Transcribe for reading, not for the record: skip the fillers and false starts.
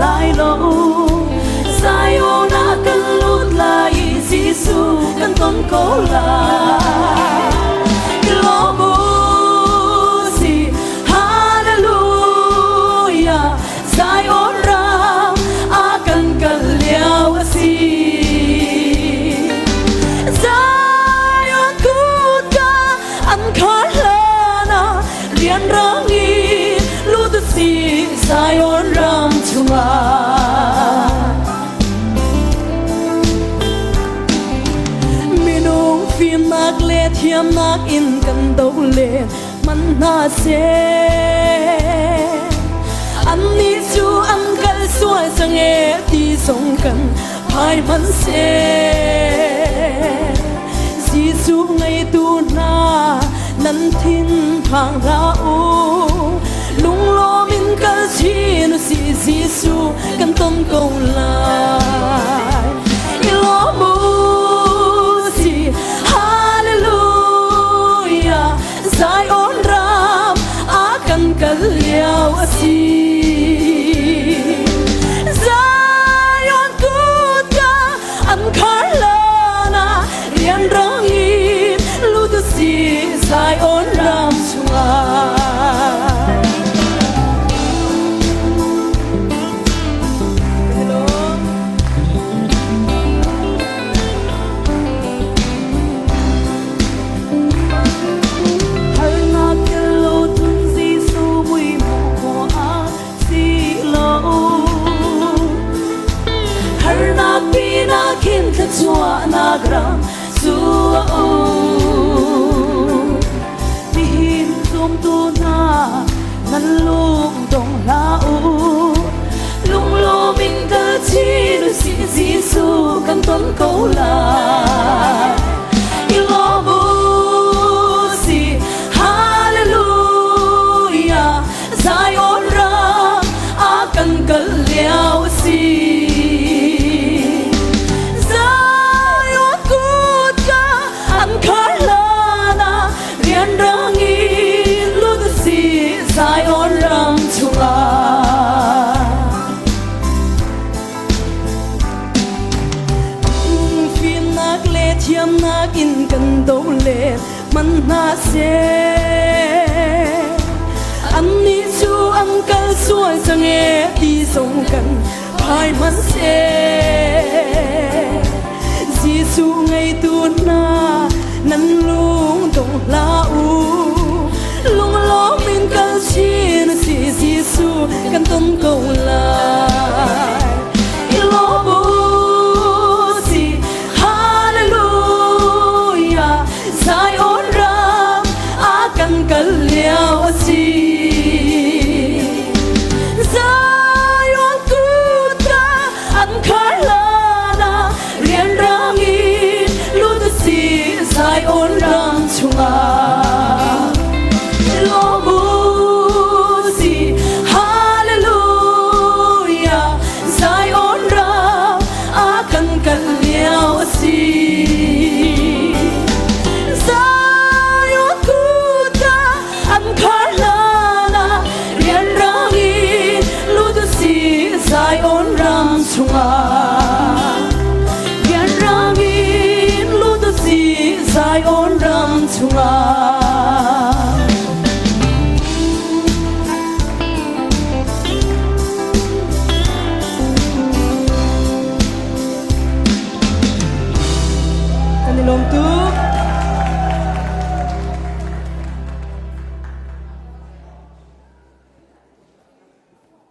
lại lâu sai ô na cần lút lại Giêsu cần tôn cố lại lo bu si hallelujah sai ô ram a cần cần liao si sai ô cút ca ăn khó lana liền răng đi lút si sai ô ram minung phim nak le thiam nak in kan do le man na se an ni chu an kal suai sang e ti song kan phai man se Giêsu ngày tu na nan thin phang ra u lung lo min kal chi nu si Giêsu kan tôn cầu lại lo mu si hallelujah sai on ram a kan kal liao si sai on kut ka an kharlana rian rang hi lu tu si sai on ram chunga Kim ta chua na gram su mi hin tum tu na nan lung dong la u lung lo min ta chi nu si Giêsu kan tôn cầu lại lo bu si hallelujah sai on ra a kan kal liao si sai on ram chunga phim nak le thiam nak in kan do le man na se an ni chu an kal suai sang e ti song kan phai man se Giêsu ngày tu na nan lung dong la u lung lo min kal chi nu si Giêsu kan tôn cầu lại lo bu si hallelujah sai on ram a kan kal liao si sai on kut ka an kharlana rian rang i lu tu si sai on ram chunga sai on ram chunga yan rangin lu tu si sai on ram chunga belum tuh